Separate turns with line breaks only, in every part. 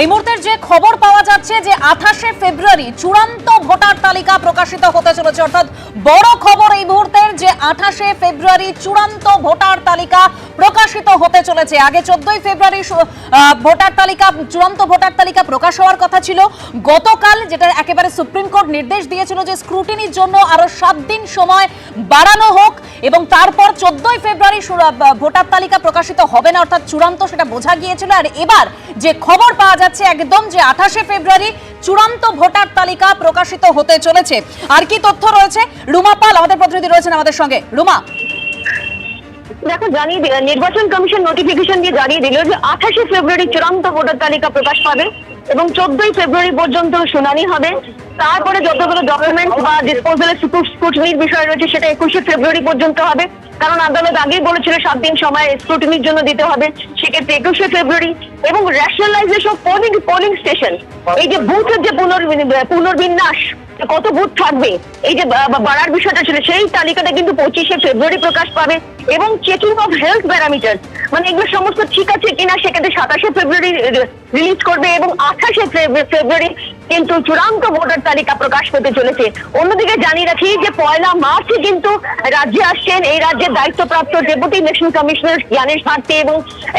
এই মুহূর্তের যে খবর পাওয়া যাচ্ছে যে 28শে ফেব্রুয়ারি চূড়ান্ত ভোটার তালিকা প্রকাশিত হতে চলেছে, অর্থাৎ বড় খবর এই মুহূর্তের যে 28শে ফেব্রুয়ারি চূড়ান্ত ভোটার তালিকা প্রকাশিত হতে চলেছে। আগে 14ই ফেব্রুয়ারি ভোটার তালিকা চূড়ান্ত ভোটার তালিকা প্রকাশ হওয়ার কথা ছিল। গতকাল যেটা একেবারে সুপ্রিম কোর্ট নির্দেশ দিয়েছিল যে স্ক্রুটিনির জন্য আরো 7 দিন সময় বাড়ানো হোক এবং তারপর 14ই ফেব্রুয়ারি ভোটার তালিকা প্রকাশিত হবে না, অর্থাৎ চূড়ান্ত সেটা বোঝা গিয়েছিল। আর এবার যে খবর পাওয়া যাচ্ছে একদম যে 28শে ফেব্রুয়ারি চূড়ান্ত ভোটার তালিকা প্রকাশিত হতে চলেছে। আর কি তথ্য রয়েছে, রুমা পাল আমাদের প্রতিনিধি রয়েছেন আমাদের সঙ্গে। রুমা,
দেখো, নির্বাচন কমিশন নোটিফিকেশন দিয়ে জানিয়ে দিল যে 28শে ফেব্রুয়ারি চূড়ান্ত ভোটার তালিকা প্রকাশ পাবে এবং 14ই ফেব্রুয়ারি পর্যন্ত শুনানি হবে। তারপরে যতগুলো ডকুমেন্টস বা ডিসপোজালের স্ক্রুটিনির বিষয় রয়েছে সেটা 21শে ফেব্রুয়ারি পর্যন্ত হবে, কারণ আদালত আগেই বলেছিল 7 দিন সময় স্ক্রুটিনির জন্য দিতে হবে। সেক্ষেত্রে 21শে ফেব্রুয়ারি এবং রেশনালাইজেশন পোলিং স্টেশন, এই যে বুথের যে পুনর্বিন্যাস, কত বুথ থাকবে, এই যে বাড়ার বিষয়টা ছিল, সেই তালিকাটা কিন্তু 25শে ফেব্রুয়ারি প্রকাশ পাবে। এবং চেকিং অফ হেলথ প্যারামিটার, মানে এগুলো সমস্ত ঠিক আছে কিনা সেক্ষেত্রে 27শে ফেব্রুয়ারি রিলিজ করবে এবং 28শে ফেব্রুয়ারি কিন্তু চূড়ান্ত ভোটার তালিকা প্রকাশ পেতে চলেছে। অন্যদিকে জানিয়ে রাখি যে 1 মার্চে কিন্তু রাজ্যে আসছেন এই রাজ্যের দায়িত্বপ্রাপ্ত deputy election commissioner Gyanesh Bharti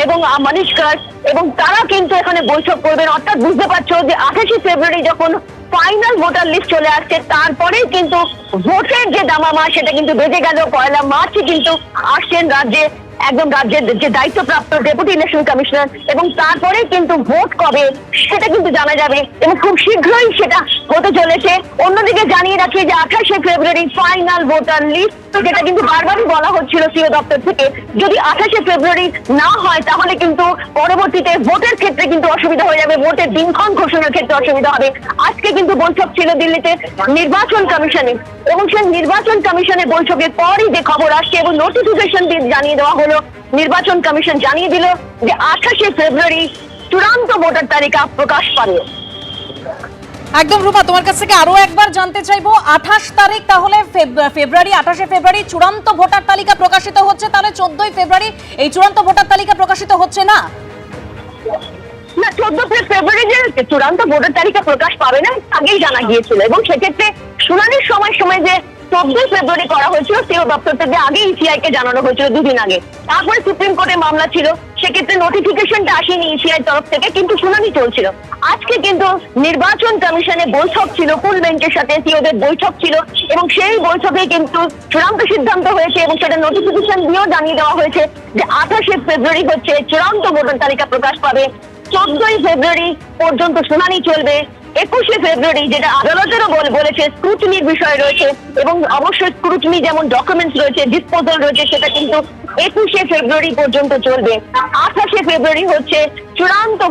এবং মনীষ কর, এবং তারা কিন্তু এখানে বৈঠক করবেন। অর্থাৎ বুঝতে পারছো যে 28শে ফেব্রুয়ারি যখন ফাইনাল ভোটার লিস্ট চলে আসছে, তারপরে কিন্তু ভোটের যে দামামা সেটা কিন্তু বেজে গেল। 1 মার্চে কিন্তু আসছেন রাজ্যের যে দায়িত্বপ্রাপ্ত ডেপুটি ইলেকশন কমিশনার, এবং তারপরে কিন্তু ভোট কবে সেটা কিন্তু জানা যাবে এবং খুব শীঘ্রই সেটা হতে চলেছে। অন্যদিকে জানিয়ে রাখি যে 28শে ফেব্রুয়ারি ফাইনাল ভোটার লিস্ট, যেটা কিন্তু বারবারই বলা হচ্ছিল সিও দপ্তর থেকে, যদি 28শে ফেব্রুয়ারি না হয় তাহলে কিন্তু পরবর্তীতে ভোটের ক্ষেত্রে কিন্তু অসুবিধা হয়ে যাবে, ভোটের দিনক্ষণ ঘোষণার ক্ষেত্রে অসুবিধা হবে। আজকে কিন্তু বৈঠক ছিল দিল্লিতে নির্বাচন কমিশনে, এবং সেই নির্বাচন কমিশনের বৈঠকের পরই যে খবর আসছে এবং নোটিফিকেশন জানিয়ে দেওয়া হলো, নির্বাচন কমিশন জানিয়ে দিল যে 28শে ফেব্রুয়ারি চূড়ান্ত ভোটার তালিকা প্রকাশ পাবে।
একদম রূপা, তোমার কাছ থেকে আরো একবার জানতে চাইবো, 28 তারিখ তাহলে ফেব্রুয়ারি 28শে ফেব্রুয়ারি চূড়ান্ত ভোটার তালিকা প্রকাশিত হচ্ছে, তাহলে 14ই ফেব্রুয়ারি এই চূড়ান্ত ভোটার তালিকা প্রকাশিত হচ্ছে না?
না, 14 ফেব্রুয়ারি যে চূড়ান্ত ভোটার তালিকা প্রকাশ পাবে না আগেই জানা গিয়েছিল, এবং সেক্ষেত্রে শুনানির সময় যে 14 ফেব্রুয়ারি করা হয়েছিল সিও দপ্তর থেকে আগে ইসিআই কে জানানো হয়েছিল 2 দিন আগে। তারপরে সুপ্রিম কোর্টে মামলা ছিল, সেক্ষেত্রে নোটিফিকেশনটা আসেনি ইসিআই তরফ থেকে, কিন্তু শুনানি চলছিল। আজকে কিন্তু নির্বাচন কমিশনে বৈঠক ছিল, ফুল বেঞ্চের সাথে সিওদের বৈঠক ছিল, এবং সেই বৈঠকে কিন্তু চূড়ান্ত সিদ্ধান্ত হয়েছে এবং সেটা নোটিফিকেশন দিয়েও জানিয়ে দেওয়া হয়েছে যে 28শে ফেব্রুয়ারি হচ্ছে চূড়ান্ত ভোটার তালিকা প্রকাশ পাবে। 14ই ফেব্রুয়ারি পর্যন্ত শুনানি চলবে। 21শে ফেব্রুয়ারি, যেটা আদালতেরও বলেছে স্ক্রুটিনির বিষয় রয়েছে, এবং অবশ্যই স্ক্রুটিনি যেমন ডকুমেন্টস রয়েছে, ডিসপোজাল রয়েছে, সেটা কিন্তু 21শে ফেব্রুয়ারি পর্যন্ত চলবে। 28শে ফেব্রুয়ারি হচ্ছে চূড়ান্ত